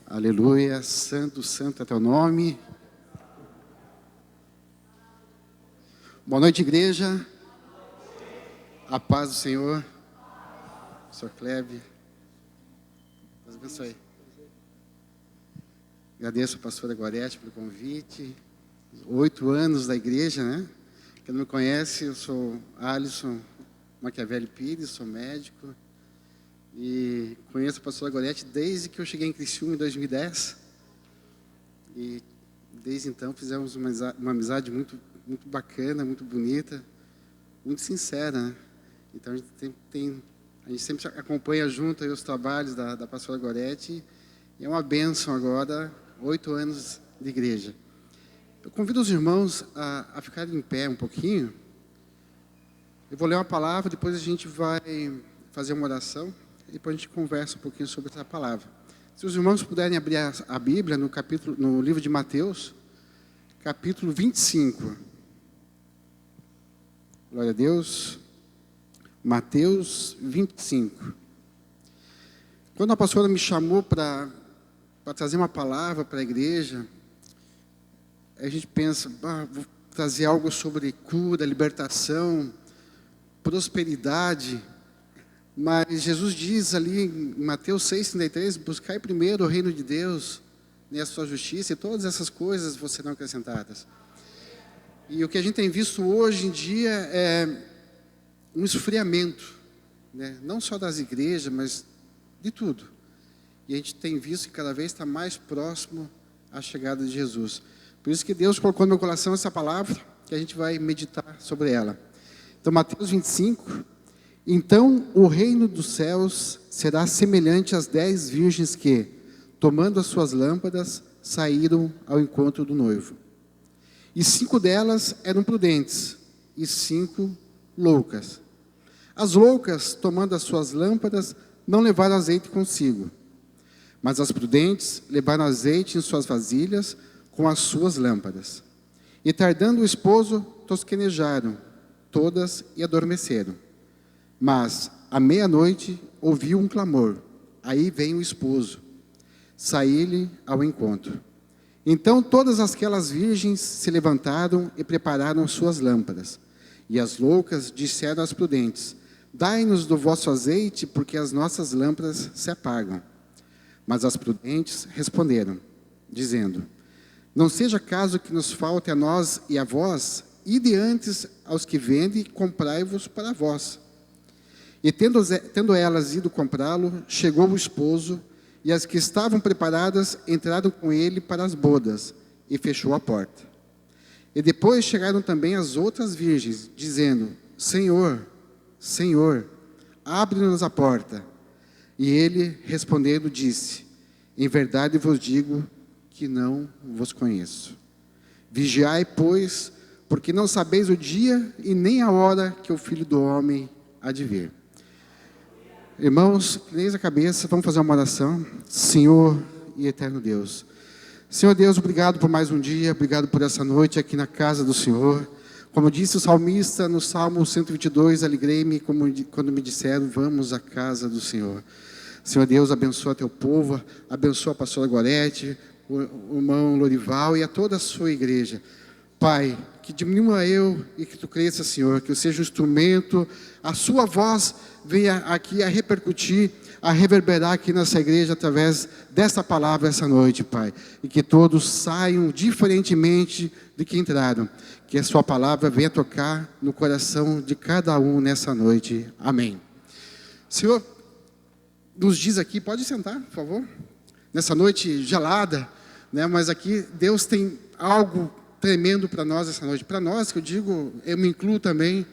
Aleluia, santo, santo é teu nome. Boa noite, igreja. A paz do Senhor. Senhor Cleve. Deus abençoe. Agradeço a pastora Gorete pelo convite. 8 anos da igreja, né? Quem não me conhece, eu sou Alisson Maquiavelli Pires, sou médico. E conheço a pastora Gorete desde que eu cheguei em Criciúma em 2010. E desde então fizemos uma amizade muito bacana, muito bonita, muito sincera, né? Então a gente sempre acompanha junto aí os trabalhos da pastora Gorete. E é uma bênção agora, 8 anos de igreja. Eu convido os irmãos a ficarem em pé um pouquinho. Eu vou ler uma palavra, depois a gente vai fazer uma oração. E depois a gente conversa um pouquinho sobre essa palavra. Se os irmãos puderem abrir a Bíblia no livro de Mateus, capítulo 25. Glória a Deus. Mateus 25. Quando a pastora me chamou para trazer uma palavra para a igreja, a gente pensa, vou trazer algo sobre cura, libertação, prosperidade. Mas Jesus diz ali em Mateus 6,33, buscai primeiro o reino de Deus, e a sua justiça, e todas essas coisas vos serão acrescentadas. E o que a gente tem visto hoje em dia é um esfriamento, né? Não só das igrejas, mas de tudo. E a gente tem visto que cada vez está mais próximo à chegada de Jesus. Por isso que Deus colocou no meu coração essa palavra, que a gente vai meditar sobre ela. Então, Mateus 25... Então o reino dos céus será semelhante às 10 virgens que, tomando as suas lâmpadas, saíram ao encontro do noivo. E 5 delas eram prudentes, e 5 loucas. As loucas, tomando as suas lâmpadas, não levaram azeite consigo. Mas as prudentes levaram azeite em suas vasilhas com as suas lâmpadas. E tardando o esposo, tosquenejaram todas e adormeceram. Mas, à meia-noite, ouviu um clamor. Aí vem o esposo. Saí-lhe ao encontro. Então todas aquelas virgens se levantaram e prepararam suas lâmpadas. E as loucas disseram às prudentes, dai-nos do vosso azeite, porque as nossas lâmpadas se apagam. Mas as prudentes responderam, dizendo, não seja caso que nos falte a nós e a vós, ide antes aos que vendem, comprai-vos para vós. E tendo elas ido comprá-lo, chegou o esposo, e as que estavam preparadas entraram com ele para as bodas, e fechou a porta. E depois chegaram também as outras virgens, dizendo, Senhor, Senhor, abre-nos a porta. E ele, respondendo, disse, em verdade vos digo que não vos conheço. Vigiai, pois, porque não sabeis o dia e nem a hora que o Filho do Homem há de vir. Irmãos, inclineis a cabeça, vamos fazer uma oração. Senhor e eterno Deus. Senhor Deus, obrigado por mais um dia, obrigado por essa noite aqui na casa do Senhor. Como disse o salmista no Salmo 122, alegrei-me quando me disseram, vamos à casa do Senhor. Senhor Deus, abençoa teu povo, abençoa a pastora Gorete, o irmão Lorival e a toda a sua igreja. Pai, que diminua eu e que tu cresça, Senhor, que eu seja um instrumento, a sua voz venha aqui a repercutir, a reverberar aqui nessa igreja através dessa palavra essa noite, Pai. E que todos saiam diferentemente de que entraram. Que a sua palavra venha tocar no coração de cada um nessa noite. Amém. Senhor, nos diz aqui, pode sentar, por favor. Nessa noite gelada, né? Mas aqui Deus tem algo tremendo para nós essa noite. Para nós, que eu digo, eu me incluo também,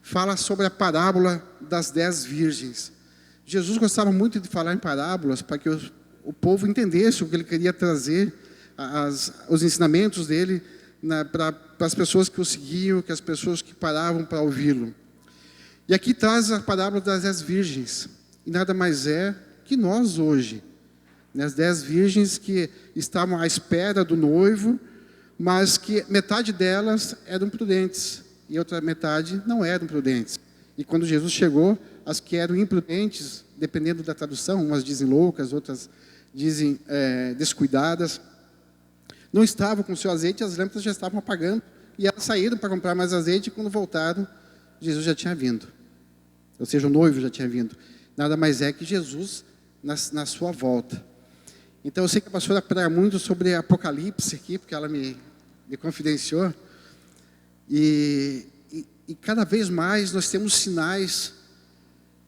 fala sobre a parábola das 10 virgens. Jesus gostava muito de falar em parábolas para que o povo entendesse o que ele queria trazer, os ensinamentos dele para as pessoas que o seguiam, que as pessoas que paravam para ouvi-lo. E aqui traz a parábola das 10 virgens. E nada mais é que nós hoje, né, as 10 virgens que estavam à espera do noivo, mas que metade delas eram prudentes e outra metade não eram prudentes. E quando Jesus chegou, as que eram imprudentes, dependendo da tradução, umas dizem loucas, outras dizem, descuidadas. Não estavam com o seu azeite, as lâmpadas já estavam apagando. E elas saíram para comprar mais azeite, e quando voltaram, Jesus já tinha vindo. Ou seja, o noivo já tinha vindo. Nada mais é que Jesus na sua volta. Então, eu sei que a pastora prega muito sobre Apocalipse aqui, porque ela me confidenciou. E cada vez mais nós temos sinais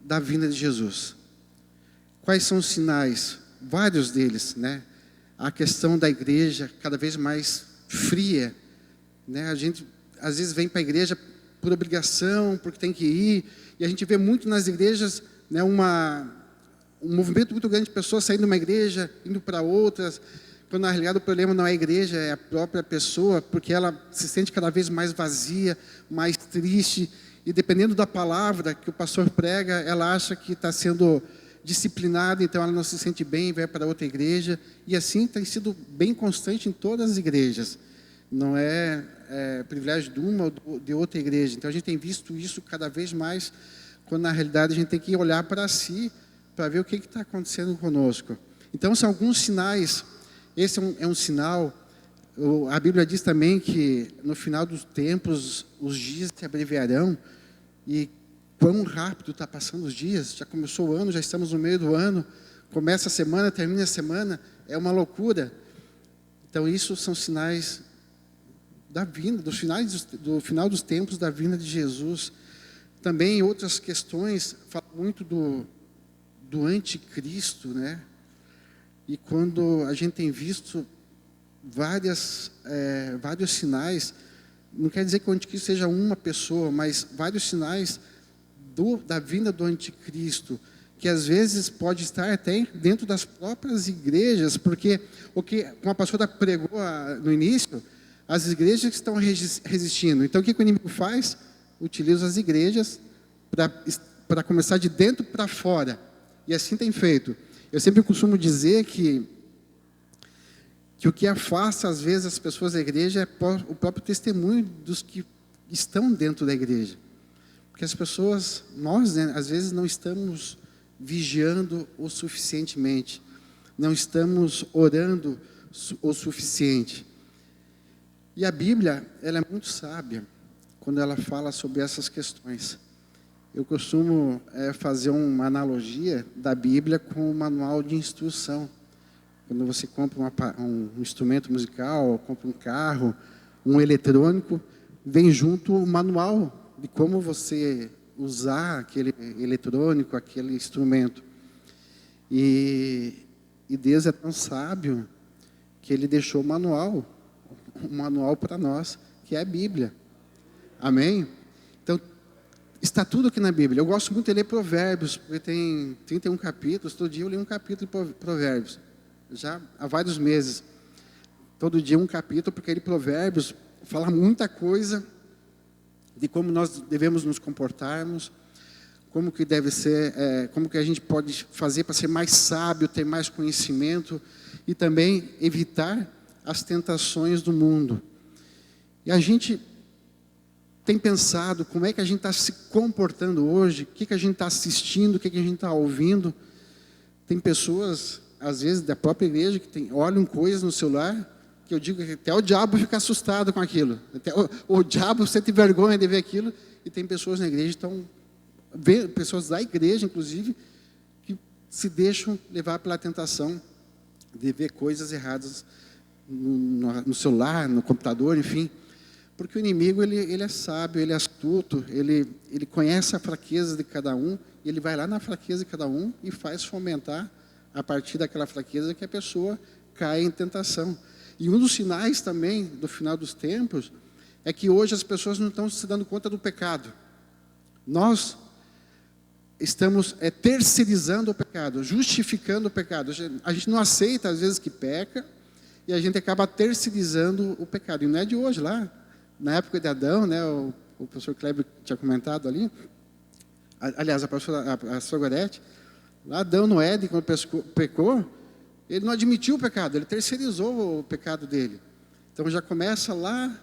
da vinda de Jesus. Quais são os sinais? Vários deles, né? A questão da igreja cada vez mais fria, né? A gente às vezes vem para a igreja por obrigação, porque tem que ir, e a gente vê muito nas igrejas, né, um movimento muito grande de pessoas saindo de uma igreja, indo para outras, quando na realidade o problema não é a igreja, é a própria pessoa, porque ela se sente cada vez mais vazia, mais triste, e dependendo da palavra que o pastor prega, ela acha que está sendo disciplinada, então ela não se sente bem, vai para outra igreja, e assim tem sido bem constante em todas as igrejas. Não é privilégio de uma ou de outra igreja. Então a gente tem visto isso cada vez mais, quando na realidade a gente tem que olhar para si, para ver o que está acontecendo conosco. Então são alguns sinais. Esse é um sinal. A Bíblia diz também que no final dos tempos os dias se abreviarão, e quão rápido está passando os dias. Já começou o ano, já estamos no meio do ano, começa a semana, termina a semana, é uma loucura. Então isso são sinais da vinda, do final dos tempos, da vinda de Jesus. Também outras questões, fala muito do anticristo, né? E quando a gente tem visto vários sinais, não quer dizer que o anticristo seja uma pessoa, mas vários sinais da vinda do anticristo, que às vezes pode estar até dentro das próprias igrejas, porque como a pastora pregou no início, as igrejas que estão resistindo. Então o que o inimigo faz? Utiliza as igrejas para começar de dentro para fora, e assim tem feito. Eu sempre costumo dizer que o que afasta às vezes as pessoas da igreja é o próprio testemunho dos que estão dentro da igreja. Porque as pessoas, nós, né, às vezes não estamos vigiando o suficientemente, não estamos orando o suficiente. E a Bíblia, ela é muito sábia quando ela fala sobre essas questões. Eu costumo fazer uma analogia da Bíblia com o manual de instrução. Quando você compra um instrumento musical, ou compra um carro, um eletrônico, vem junto o manual de como você usar aquele eletrônico, aquele instrumento. E Deus é tão sábio que Ele deixou um manual para nós, que é a Bíblia. Amém? Então, está tudo aqui na Bíblia. Eu gosto muito de ler Provérbios, porque tem 31 capítulos. Todo dia eu leio um capítulo de Provérbios. Já há vários meses. Todo dia um capítulo, porque ele, Provérbios, fala muita coisa de como nós devemos nos comportarmos, como que deve ser, como que a gente pode fazer para ser mais sábio, ter mais conhecimento e também evitar as tentações do mundo. E a gente tem pensado como é que a gente está se comportando hoje, o que a gente está assistindo, o que a gente está ouvindo. Tem pessoas, às vezes, da própria igreja, que olham coisas no celular, que eu digo que até o diabo fica assustado com aquilo. Até o diabo sente vergonha de ver aquilo, e tem pessoas na igreja, pessoas da igreja, inclusive, que se deixam levar pela tentação de ver coisas erradas no celular, no computador, enfim. Porque o inimigo, ele é sábio, ele é astuto, ele conhece a fraqueza de cada um, e ele vai lá na fraqueza de cada um e faz fomentar, a partir daquela fraqueza, que a pessoa cai em tentação. E um dos sinais também do final dos tempos é que hoje as pessoas não estão se dando conta do pecado. Nós estamos terceirizando o pecado, justificando o pecado. A gente não aceita às vezes que peca, e a gente acaba terceirizando o pecado. E não é de hoje, lá na época de Adão, né, o professor Kleber tinha comentado ali, aliás, a professora Gorete, lá Adão no Éden, quando pecou, ele não admitiu o pecado, ele terceirizou o pecado dele. Então já começa lá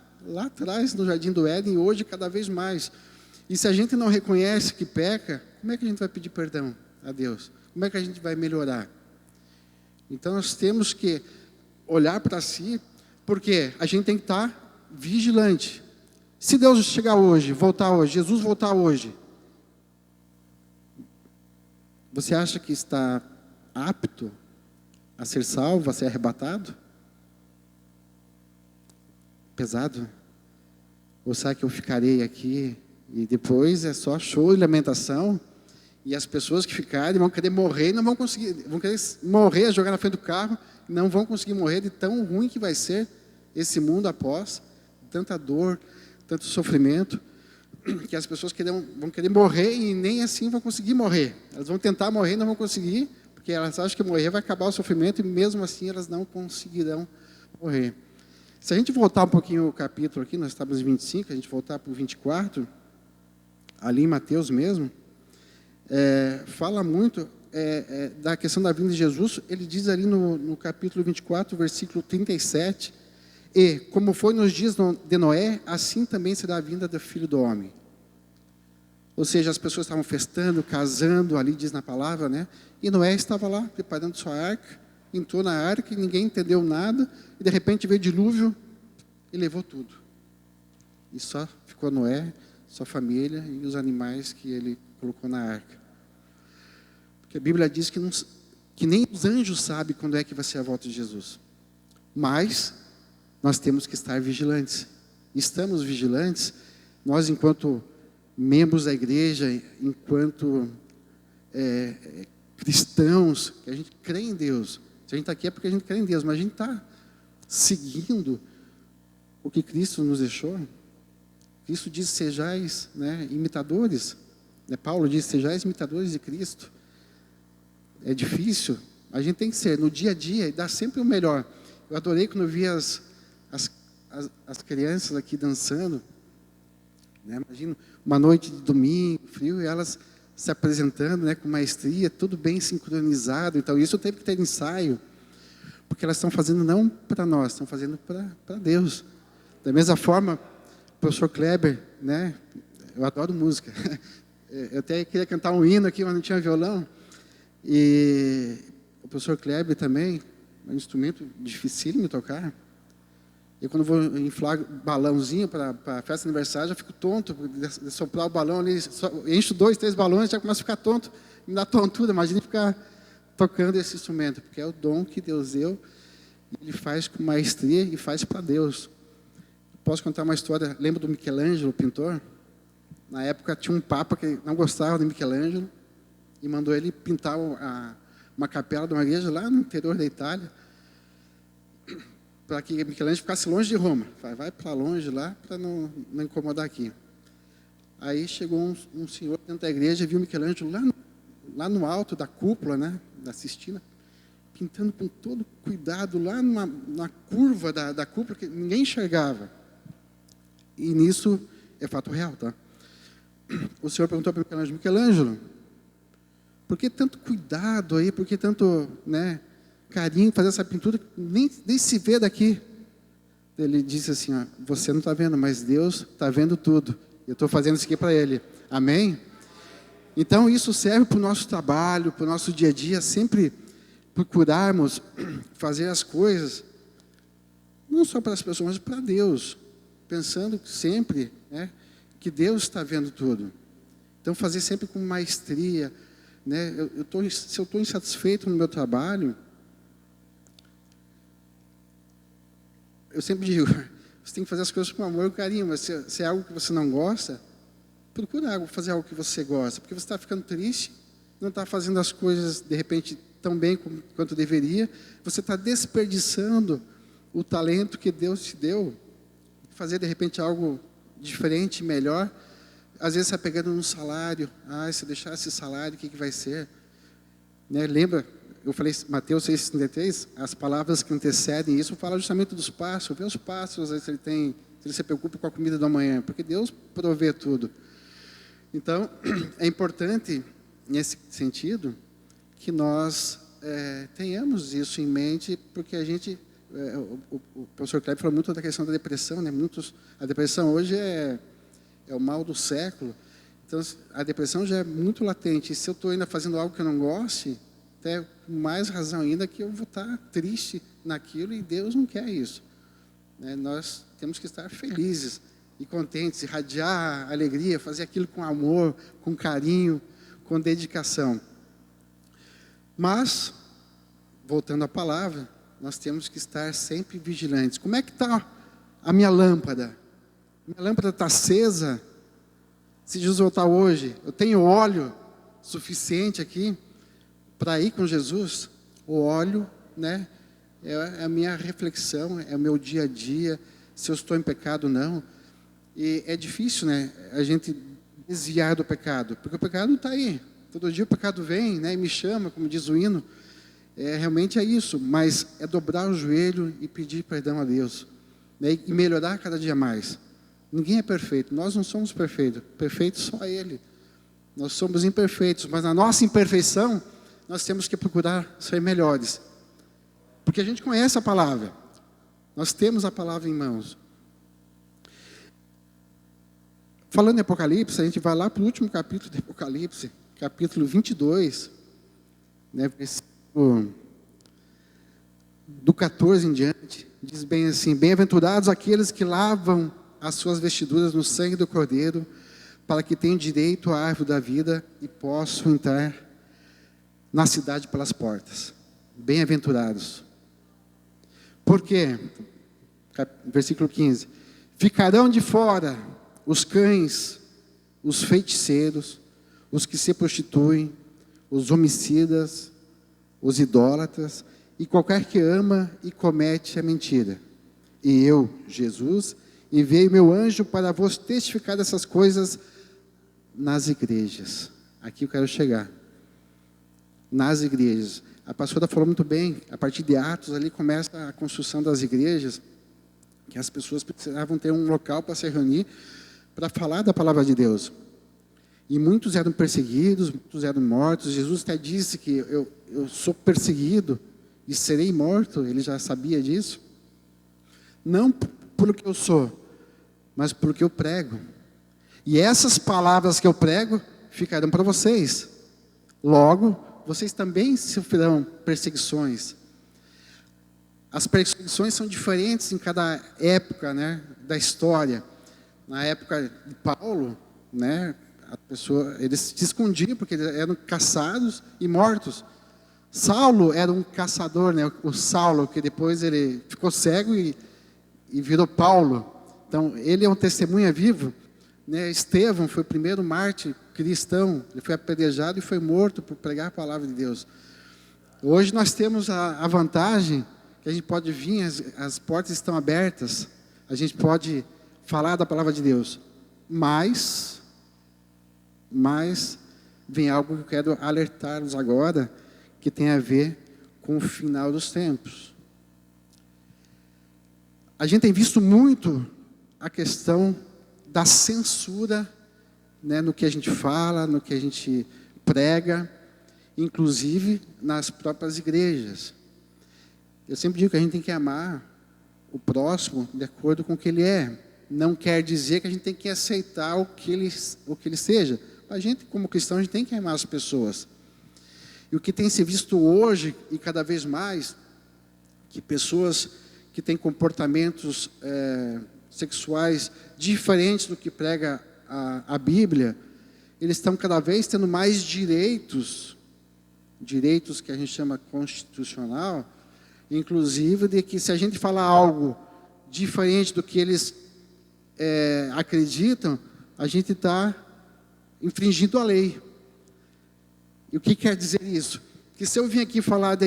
atrás, no Jardim do Éden, e hoje cada vez mais. E se a gente não reconhece que peca, como é que a gente vai pedir perdão a Deus? Como é que a gente vai melhorar? Então nós temos que olhar para si, porque a gente tem que estar vigilante. Se Deus chegar hoje, voltar hoje, Jesus voltar hoje, você acha que está apto a ser salvo, a ser arrebatado? Pesado? Ou será que eu ficarei aqui e depois é só choro e lamentação? E as pessoas que ficarem vão querer morrer e não vão conseguir, vão querer morrer, jogar na frente do carro, e não vão conseguir morrer de tão ruim que vai ser esse mundo após tanta dor, tanto sofrimento, que as pessoas vão querer morrer e nem assim vão conseguir morrer. Elas vão tentar morrer e não vão conseguir, porque elas acham que morrer vai acabar o sofrimento e mesmo assim elas não conseguirão morrer. Se a gente voltar um pouquinho o capítulo aqui, nós estamos em 25, a gente voltar para o 24, ali em Mateus mesmo, fala muito da questão da vinda de Jesus. Ele diz ali no capítulo 24, versículo 37, e como foi nos dias de Noé, assim também será a vinda do Filho do Homem. Ou seja, as pessoas estavam festando, casando, ali diz na palavra, né? E Noé estava lá, preparando sua arca, entrou na arca e ninguém entendeu nada, e de repente veio o dilúvio e levou tudo. E só ficou Noé, sua família e os animais que ele colocou na arca. Porque a Bíblia diz que nem os anjos sabem quando é que vai ser a volta de Jesus. Mas nós temos que estar vigilantes. Estamos vigilantes, nós enquanto membros da igreja, enquanto cristãos, que a gente crê em Deus. Se a gente está aqui é porque a gente crê em Deus, mas a gente está seguindo o que Cristo nos deixou. Cristo diz, sejais, imitadores. Paulo diz, sejais imitadores de Cristo. É difícil, a gente tem que ser, no dia a dia, e dar sempre o melhor. Eu adorei quando eu vi as crianças aqui dançando, imagina, uma noite de domingo, frio, e elas se apresentando, com maestria, tudo bem sincronizado. Então isso teve que ter ensaio, porque elas estão fazendo não para nós, estão fazendo para Deus. Da mesma forma, o professor Kleber, eu adoro música, eu até queria cantar um hino aqui, mas não tinha violão, e o professor Kleber também, é um instrumento dificílimo de tocar. E quando vou inflar balãozinho para a festa de aniversário, já fico tonto de soprar o balão ali, encho 2, 3 balões, já começo a ficar tonto, me dá tontura. Imagina ficar tocando esse instrumento, porque é o dom que Deus deu, e Ele faz com maestria e faz para Deus. Posso contar uma história? Lembra do Michelangelo, o pintor? Na época tinha um papa que não gostava de Michelangelo e mandou ele pintar uma capela de uma igreja lá no interior da Itália, para que Michelangelo ficasse longe de Roma. Vai para longe lá, para não incomodar aqui. Aí chegou um senhor dentro da igreja e viu Michelangelo lá no alto da cúpula, da Sistina, pintando com todo cuidado, lá na curva da cúpula, que ninguém enxergava. E nisso, é fato real, tá? O senhor perguntou para Michelangelo, por que tanto cuidado aí, por que tanto, carinho, fazer essa pintura, nem se vê daqui. Ele disse assim, você não está vendo, mas Deus está vendo tudo. Eu estou fazendo isso aqui para Ele. Amém? Então isso serve para o nosso trabalho, para o nosso dia a dia, sempre procurarmos fazer as coisas, não só para as pessoas, mas para Deus, pensando sempre, que Deus está vendo tudo. Então fazer sempre com maestria, se eu estou insatisfeito no meu trabalho, eu sempre digo, você tem que fazer as coisas com amor e carinho, mas se é algo que você não gosta, procura fazer algo que você gosta, porque você está ficando triste, não está fazendo as coisas, de repente, tão bem quanto deveria, você está desperdiçando o talento que Deus te deu, fazer, de repente, algo diferente, melhor. Às vezes, você está pegando no salário, se eu deixar esse salário, o que vai ser? Lembra, eu falei, Mateus 6,33, as palavras que antecedem isso, falam justamente dos pássaros. Vê os pássaros, se ele se preocupa com a comida da manhã, porque Deus provê tudo. Então, é importante, nesse sentido, que nós tenhamos isso em mente, porque a gente, o professor Kleber falou muito da questão da depressão, a depressão hoje é o mal do século. Então, a depressão já é muito latente. E se eu estou ainda fazendo algo que eu não goste, até com mais razão ainda que eu vou estar triste naquilo e Deus não quer isso. Né? Nós temos que estar felizes e contentes, irradiar alegria, fazer aquilo com amor, com carinho, com dedicação. Mas, voltando à palavra, nós temos que estar sempre vigilantes. Como é que está a minha lâmpada? Minha lâmpada está acesa? Se Jesus voltar hoje, eu tenho óleo suficiente aqui para ir com Jesus? O óleo, né, é a minha reflexão, é o meu dia a dia, se eu estou em pecado ou não. E é difícil, né, a gente desviar do pecado, porque o pecado está aí. Todo dia o pecado vem, né, e me chama, como diz o hino. Realmente é isso, mas é dobrar o joelho e pedir perdão a Deus, né, e melhorar cada dia mais. Ninguém é perfeito, nós não somos perfeitos, perfeito só Ele. Nós somos imperfeitos, mas na nossa imperfeição, nós temos que procurar ser melhores. Porque a gente conhece a palavra, nós temos a palavra em mãos. Falando em Apocalipse, a gente vai lá para o último capítulo de Apocalipse, capítulo 22, né, versículo do 14 em diante, diz bem assim: bem-aventurados aqueles que lavam as suas vestiduras no sangue do Cordeiro, para que tenham direito à árvore da vida e possam entrar na cidade pelas portas. Bem-aventurados. Por quê? Versículo 15. Ficarão de fora os cães, os feiticeiros, os que se prostituem, os homicidas, os idólatras, e qualquer que ama e comete a mentira. E eu, Jesus, enviei meu anjo para vos testificar dessas coisas nas igrejas. Aqui eu quero chegar. Nas igrejas. A pastora falou muito bem, a partir de Atos, ali começa a construção das igrejas, que as pessoas precisavam ter um local para se reunir, para falar da palavra de Deus. E muitos eram perseguidos, muitos eram mortos. Jesus até disse que eu sou perseguido e serei morto. Ele já sabia disso. Não pelo que eu sou, mas pelo que eu prego. E essas palavras que eu prego ficarão para vocês. Logo, vocês também sofrerão perseguições. As perseguições são diferentes em cada época, né, da história. Na época de Paulo, né, eles se escondiam porque eles eram caçados e mortos. Saulo era um caçador, né, o Saulo, que depois ele ficou cego e virou Paulo. Então, ele é um testemunha vivo, né? Estevão foi o primeiro mártir cristão, ele foi apedrejado e foi morto por pregar a palavra de Deus. Hoje nós temos a vantagem que a gente pode vir, as portas estão abertas, a gente pode falar da palavra de Deus, mas vem algo que eu quero alertar-los agora, que tem a ver com o final dos tempos. A gente tem visto muito a questão da censura, né, no que a gente fala, no que a gente prega, inclusive nas próprias igrejas. Eu sempre digo que a gente tem que amar o próximo de acordo com o que ele é. Não quer dizer que a gente tem que aceitar o que ele seja. A gente, como cristão, a gente tem que amar as pessoas. E o que tem se visto hoje, e cada vez mais, que pessoas que têm comportamentos sexuais diferentes do que prega a Bíblia, eles estão cada vez tendo mais direitos que a gente chama constitucional, inclusive de que se a gente falar algo diferente do que eles acreditam, a gente está infringindo a lei. E o que quer dizer isso? Que se eu vim aqui falar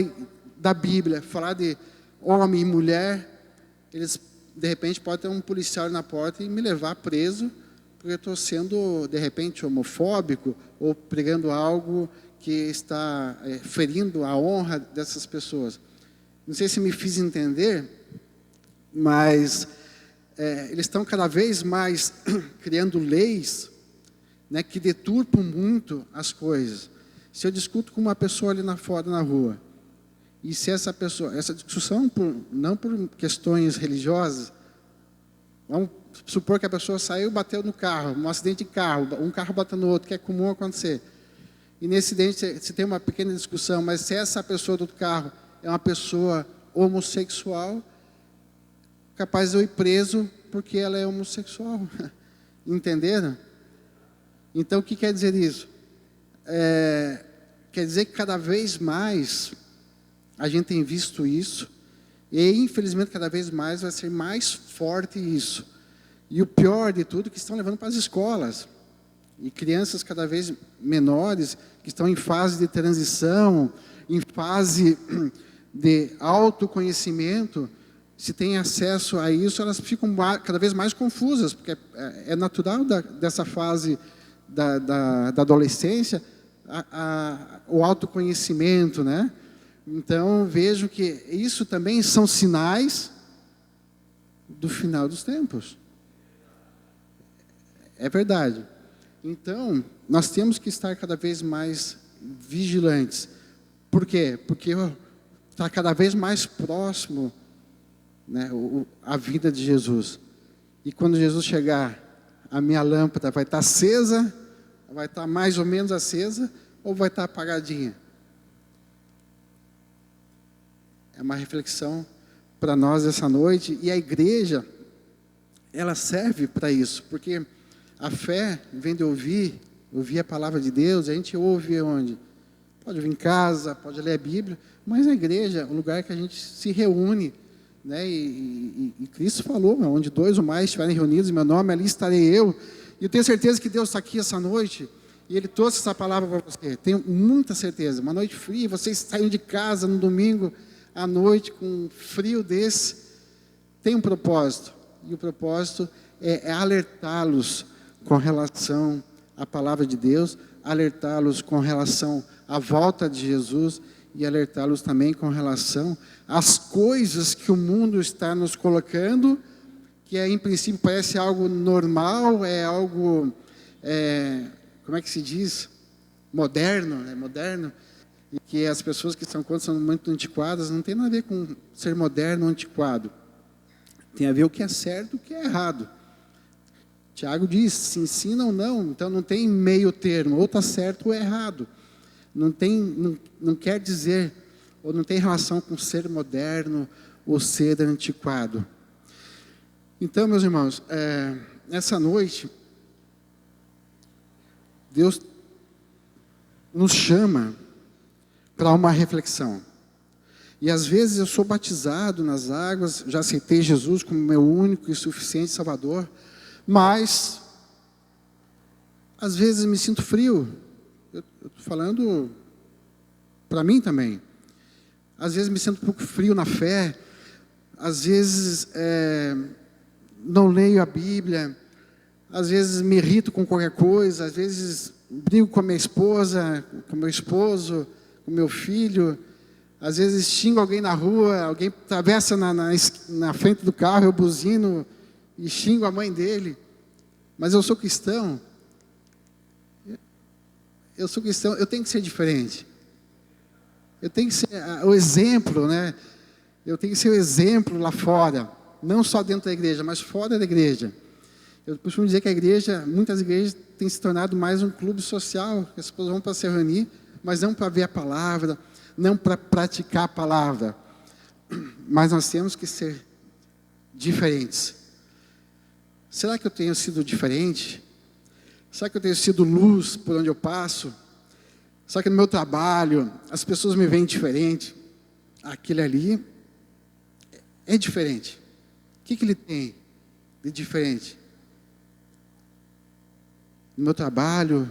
da Bíblia, falar de homem e mulher, eles de repente podem ter um policial na porta e me levar preso, porque eu estou sendo de repente homofóbico, ou pregando algo que está ferindo a honra dessas pessoas. Não sei se me fiz entender, mas eles estão cada vez mais criando leis, né, que deturpam muito as coisas. Se eu discuto com uma pessoa ali fora na rua, e se essa discussão não por questões religiosas, vamos supor que a pessoa saiu e bateu no carro, um acidente de carro, um carro bateu no outro, que é comum acontecer. e nesse acidente se tem uma pequena discussão, mas se essa pessoa do carro é uma pessoa homossexual, capaz de eu ir preso porque ela é homossexual. Entenderam? Então, o que quer dizer isso? Quer dizer que cada vez mais a gente tem visto isso, e infelizmente cada vez mais vai ser mais forte isso. E o pior de tudo é que estão levando para as escolas. E crianças cada vez menores, que estão em fase de transição, em fase de autoconhecimento, se tem acesso a isso, elas ficam cada vez mais confusas, porque é natural dessa fase da adolescência, o autoconhecimento, né? Então, vejo que isso também são sinais do final dos tempos. É verdade. Então, nós temos que estar cada vez mais vigilantes. Por quê? Porque está cada vez mais próximo, né, a vida de Jesus. E quando Jesus chegar, a minha lâmpada vai estar acesa, vai estar mais ou menos acesa, ou vai estar apagadinha? É uma reflexão para nós essa noite. E a igreja, ela serve para isso, porque a fé vem de ouvir a palavra de Deus. A gente ouve onde? Pode ouvir em casa, pode ler a Bíblia, mas a igreja é o lugar que a gente se reúne, né? E Cristo falou, onde 2 ou mais estiverem reunidos em meu nome, ali estarei eu. E eu tenho certeza que Deus está aqui essa noite, e Ele trouxe essa palavra para você. Tenho muita certeza. Uma noite fria, vocês saem de casa no domingo à noite, com um frio desse, tem um propósito. E o propósito é alertá-los com relação à palavra de Deus, alertá-los com relação à volta de Jesus, e alertá-los também com relação às coisas que o mundo está nos colocando, que em princípio parece algo normal, é algo, como é que se diz? Moderno, né? Moderno, e que as pessoas que são contra são muito antiquadas. Não tem nada a ver com ser moderno ou antiquado. Tem a ver o que é certo e o que é errado. Tiago diz, se ensina ou não, então não tem meio termo, ou está certo ou é errado. Não quer dizer, ou não tem relação com ser moderno ou ser antiquado. Então, meus irmãos, nessa noite, Deus nos chama para uma reflexão. E às vezes eu sou batizado nas águas, já aceitei Jesus como meu único e suficiente Salvador, mas às vezes me sinto frio. Eu estou falando para mim também. Às vezes me sinto um pouco frio na fé, às vezes não leio a Bíblia, às vezes me irrito com qualquer coisa, às vezes brigo com a minha esposa, com meu esposo, com meu filho, às vezes xingo alguém na rua, alguém atravessa na frente do carro, eu buzino e xingo a mãe dele, mas eu sou cristão. Eu sou cristão, eu tenho que ser diferente. Eu tenho que ser o exemplo, né? Eu tenho que ser o exemplo lá fora, não só dentro da igreja, mas fora da igreja. Eu costumo dizer que a igreja, muitas igrejas têm se tornado mais um clube social, as pessoas vão para se reunir, mas não para ver a palavra, não para praticar a palavra. Mas nós temos que ser diferentes. Será que eu tenho sido diferente? Será que eu tenho sido luz por onde eu passo? Será que no meu trabalho as pessoas me veem diferente? Aquele ali é diferente. O que ele tem de diferente? No meu trabalho,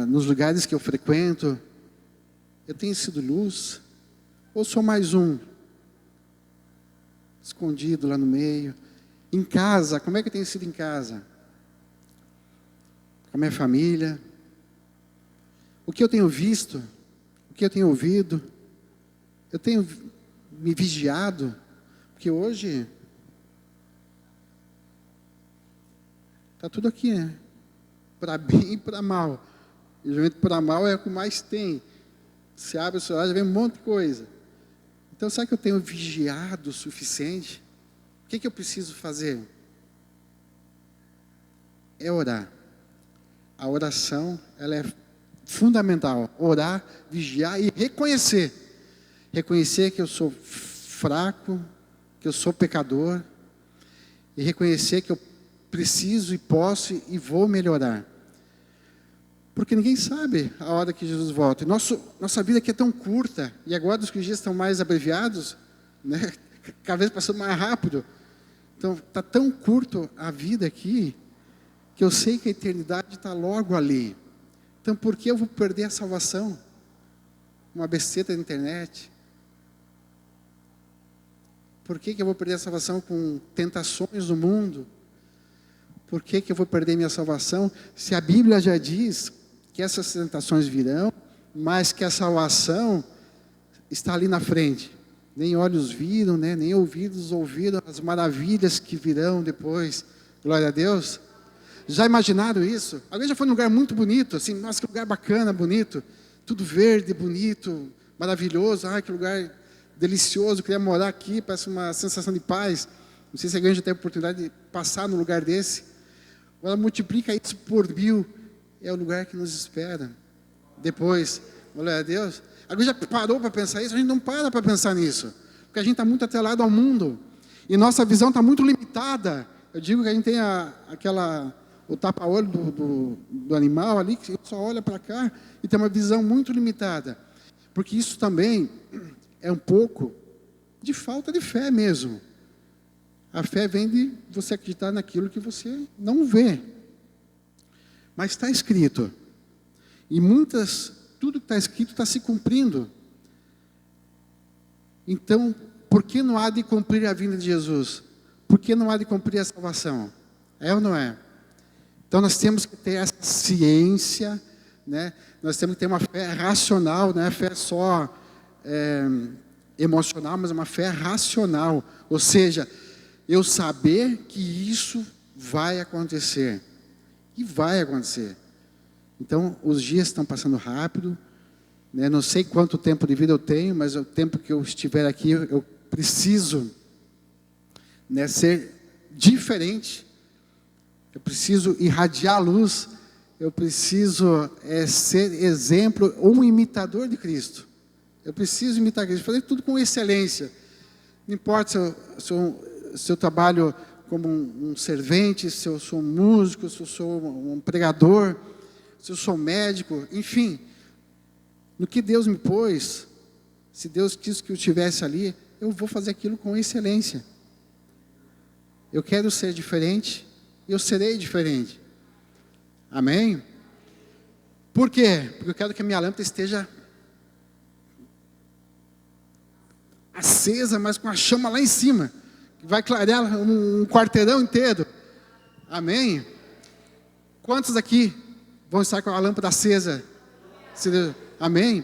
nos lugares que eu frequento, eu tenho sido luz? Ou sou mais um? Escondido lá no meio? Em casa, como é que eu tenho sido em casa? Com a minha família? O que eu tenho visto? O que eu tenho ouvido? Eu tenho me vigiado? Porque hoje está tudo aqui, né? Para bem e para mal. E geralmente para mal é o que mais tem. Você abre o celular, já vem um monte de coisa. Então, será que eu tenho vigiado o suficiente? O que eu preciso fazer? É orar. A oração, ela é fundamental, orar, vigiar e reconhecer. Reconhecer que eu sou fraco, que eu sou pecador, e reconhecer que eu preciso e posso e vou melhorar. Porque ninguém sabe a hora que Jesus volta. E nossa vida aqui é tão curta, e agora os dias estão mais abreviados, né? Cada vez passando mais rápido. Então, está tão curto a vida aqui, que eu sei que a eternidade está logo ali. Então, por que eu vou perder a salvação? Uma besteira na internet? Por que eu vou perder a salvação com tentações do mundo? Por que eu vou perder minha salvação? Se a Bíblia já diz que essas tentações virão, mas que a salvação está ali na frente. Nem olhos viram, né? Nem ouvidos ouviram as maravilhas que virão depois. Glória a Deus. Já imaginaram isso? Alguém já foi num lugar muito bonito, assim, nossa, que lugar bacana, bonito, tudo verde, bonito, maravilhoso, que lugar delicioso, queria morar aqui, parece uma sensação de paz. Não sei se alguém já teve a oportunidade de passar num lugar desse. Agora multiplica isso por 1000, é o lugar que nos espera. Depois, glória a Deus. Alguém já parou para pensar isso? A gente não para pensar nisso, porque a gente está muito atrelado ao mundo, e nossa visão está muito limitada. Eu digo que a gente tem o tapa-olho do animal ali, que só olha para cá, e tem uma visão muito limitada, porque isso também é um pouco de falta de fé mesmo. A fé vem de você acreditar naquilo que você não vê, mas está escrito, e tudo que está escrito está se cumprindo. Então, por que não há de cumprir a vinda de Jesus? Por que não há de cumprir a salvação? É ou não é? Então nós temos que ter essa ciência, né? Nós temos que ter uma fé racional, não é fé só emocional, mas uma fé racional. Ou seja, eu saber que isso vai acontecer. E vai acontecer. Então, os dias estão passando rápido, né? Não sei quanto tempo de vida eu tenho, mas o tempo que eu estiver aqui, eu preciso, né, ser diferente. Eu preciso irradiar a luz. Eu preciso ser exemplo ou um imitador de Cristo. Eu preciso imitar Cristo, fazer tudo com excelência. Não importa se eu trabalho como um servente, se eu sou um músico, se eu sou um pregador, se eu sou médico, enfim. No que Deus me pôs, se Deus quis que eu estivesse ali, eu vou fazer aquilo com excelência. Eu quero ser diferente, e eu serei diferente. Amém? Por quê? Porque eu quero que a minha lâmpada esteja acesa, mas com a chama lá em cima, que vai clarear um quarteirão inteiro. Amém? Quantos aqui vão estar com a lâmpada acesa? Amém?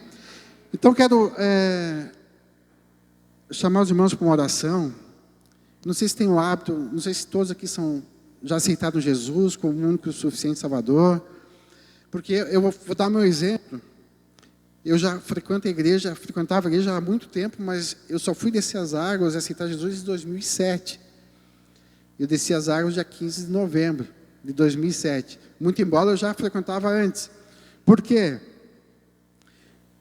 Então quero chamar os irmãos para uma oração. Não sei se tem o hábito, não sei se todos aqui já aceitaram Jesus como o único e suficiente Salvador. Porque eu vou dar meu exemplo. Eu já frequentava a igreja há muito tempo, mas eu só fui descer as águas e aceitar Jesus em 2007. Eu desci as águas dia 15 de novembro de 2007. Muito embora eu já frequentava antes. Por quê?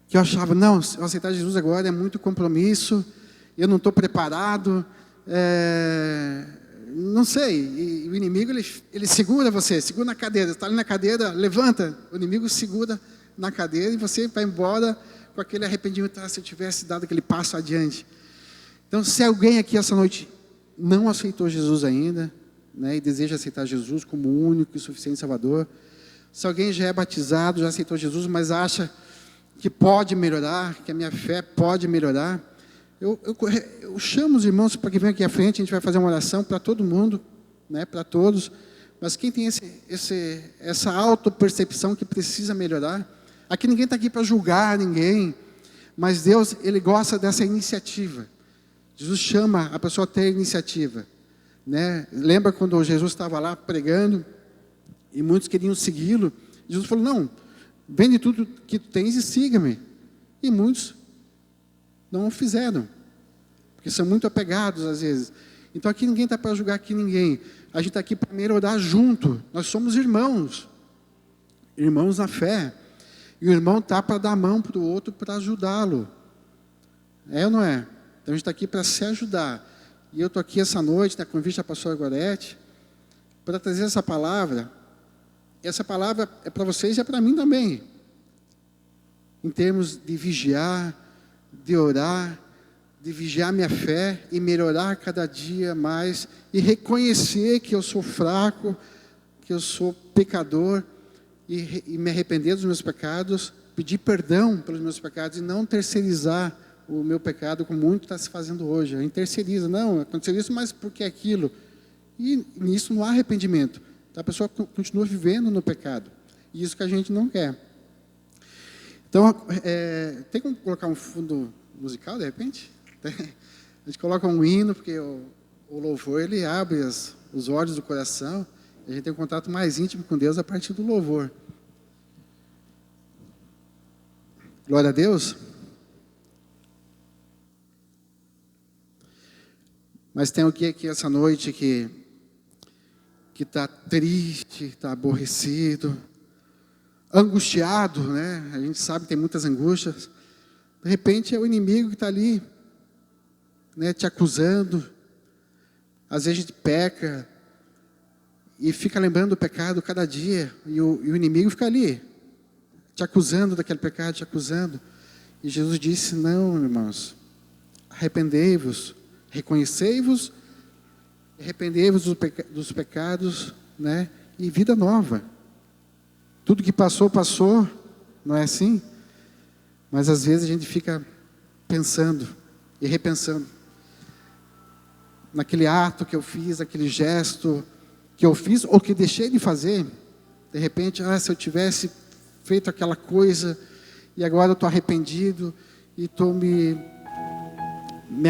Que eu achava, não, se eu aceitar Jesus agora é muito compromisso, eu não estou preparado, não sei, e o inimigo ele segura você, segura na cadeira, está ali na cadeira, levanta, o inimigo segura na cadeira e você vai embora com aquele arrependimento, se eu tivesse dado aquele passo adiante. Então, se alguém aqui essa noite não aceitou Jesus ainda, né, e deseja aceitar Jesus como o único e suficiente Salvador, se alguém já é batizado, já aceitou Jesus, mas acha que pode melhorar, que a minha fé pode melhorar, eu chamo os irmãos para que venham aqui à frente. A gente vai fazer uma oração para todo mundo, né, para todos, mas quem tem essa autopercepção que precisa melhorar, aqui ninguém está aqui para julgar ninguém, mas Deus, Ele gosta dessa iniciativa. Jesus chama a pessoa a ter iniciativa, né? Lembra quando Jesus estava lá pregando, e muitos queriam segui-lo, Jesus falou, não, vende tudo que tu tens e siga-me, e muitos não o fizeram, porque são muito apegados às vezes. Então aqui ninguém está para julgar aqui ninguém, a gente está aqui para orar junto, nós somos irmãos na fé, E o irmão está para dar a mão para o outro, para ajudá-lo. É ou não é? Então a gente está aqui para se ajudar. E eu estou aqui essa noite, na convite da pastora Gorete, para trazer essa palavra. E essa palavra é para vocês e é para mim também. Em termos de vigiar, de orar, de vigiar minha fé e melhorar cada dia mais. E reconhecer que eu sou fraco, que eu sou pecador. E me arrepender dos meus pecados, pedir perdão pelos meus pecados e não terceirizar o meu pecado, como muito está se fazendo hoje. A gente terceiriza, não, aconteceu isso, mas por que aquilo? E nisso não há arrependimento. A pessoa continua vivendo no pecado. E isso que a gente não quer. Então, tem como colocar um fundo musical, de repente? A gente coloca um hino, porque o louvor, ele abre os olhos do coração. A gente tem um contato mais íntimo com Deus a partir do louvor. Glória a Deus. Mas tem alguém aqui essa noite que está triste, está aborrecido, angustiado, né? A gente sabe que tem muitas angústias. De repente é o inimigo que está ali, né, te acusando. Às vezes a gente peca e fica lembrando do pecado cada dia, e o inimigo fica ali, te acusando daquele pecado, te acusando. E Jesus disse, não, irmãos, arrependei-vos, reconhecei-vos, arrependei-vos dos pecados, né, e vida nova. Tudo que passou, passou, não é assim? Mas às vezes a gente fica pensando e repensando naquele ato que eu fiz, naquele gesto que eu fiz ou que deixei de fazer. De repente, se eu tivesse feito aquela coisa e agora eu estou arrependido e estou me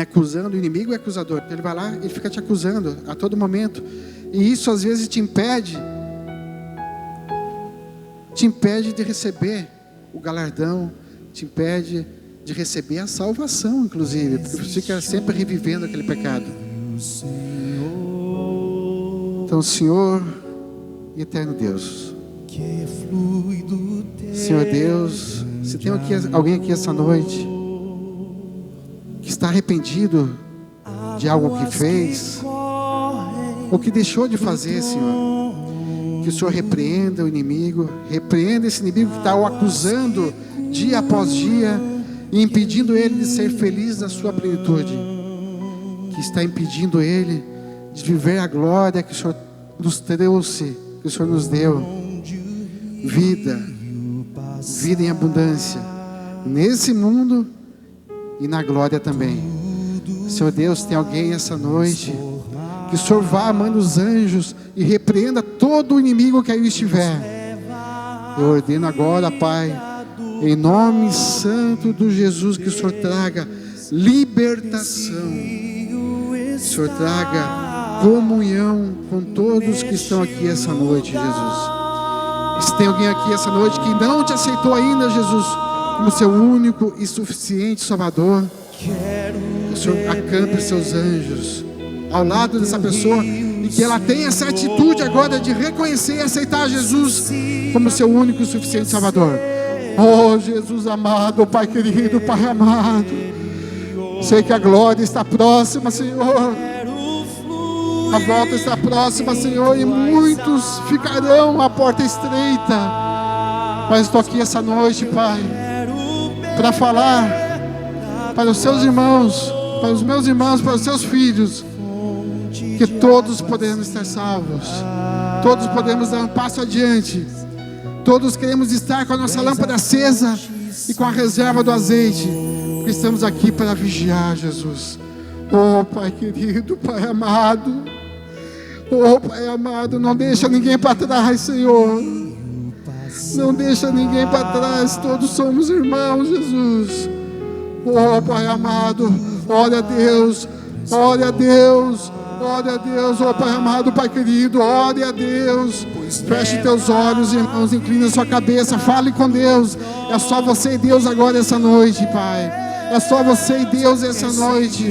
acusando. O inimigo é acusador, ele vai lá e fica te acusando a todo momento, e isso às vezes te impede de receber o galardão, te impede de receber a salvação, inclusive, porque você fica sempre revivendo aquele pecado. Então, Senhor e eterno Deus, Senhor Deus, se tem alguém aqui essa noite que está arrependido de algo que fez ou que deixou de fazer, Senhor, que o Senhor repreenda o inimigo, repreenda esse inimigo que está o acusando dia após dia e impedindo ele de ser feliz na sua plenitude, que está impedindo ele de viver a glória que o Senhor nos trouxe, que o Senhor nos deu, vida em abundância, nesse mundo e na glória também. Senhor Deus, tem alguém essa noite, que o Senhor vá, manda os anjos e repreenda todo o inimigo que aí estever. Eu ordeno agora, Pai, em nome santo do Jesus, que o Senhor traga libertação, que o Senhor traga comunhão com todos que estão aqui essa noite, Jesus. Se tem alguém aqui essa noite que não te aceitou ainda, Jesus, como seu único e suficiente Salvador, que o Senhor acampe os seus anjos ao lado dessa pessoa e que ela tenha essa atitude agora de reconhecer e aceitar Jesus como seu único e suficiente Salvador. Oh, Jesus amado, Pai querido, Pai amado, sei que a glória está próxima, Senhor. A volta está próxima, Senhor, e muitos ficarão à porta estreita. Mas estou aqui essa noite, Pai, para falar para os seus irmãos, para os meus irmãos, para os seus filhos, que todos podemos estar salvos, todos podemos dar um passo adiante, todos queremos estar com a nossa lâmpada acesa e com a reserva do azeite, porque estamos aqui para vigiar, Jesus. Oh, Pai querido, Pai amado, oh, Pai amado, não deixa ninguém para trás, Senhor, não deixa ninguém para trás, todos somos irmãos, Jesus. Oh, Pai amado, ore a Deus, ore a Deus, ore a Deus, oh Pai amado, Pai querido, ore a Deus. Feche teus olhos, irmãos, inclina sua cabeça, fale com Deus. É só você e Deus agora essa noite, Pai. É só você e Deus essa noite.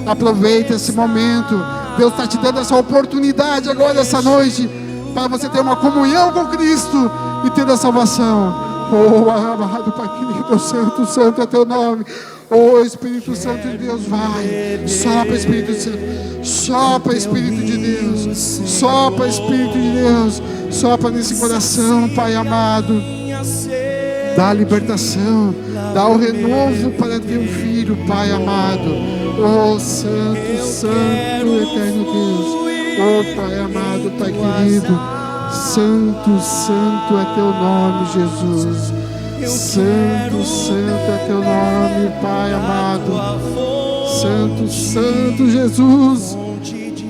Aproveita esse momento. Deus está te dando essa oportunidade agora essa noite, para você ter uma comunhão com Cristo e ter a salvação. Oh, amado Pai querido, santo, santo é teu nome. Oh, Espírito Santo de Deus, vai. Sopra, Espírito Santo. Sopra, Espírito de Deus. Sopra, Espírito de Deus. Sopra nesse coração, Pai amado. Dá a libertação. Dá o renovo para teu filho, Pai amado. Oh, santo, santo, eterno Deus. Oh, Pai amado, Pai querido. Santo, santo é teu nome, Jesus. Santo, santo é teu nome, Pai amado. Santo, santo Jesus.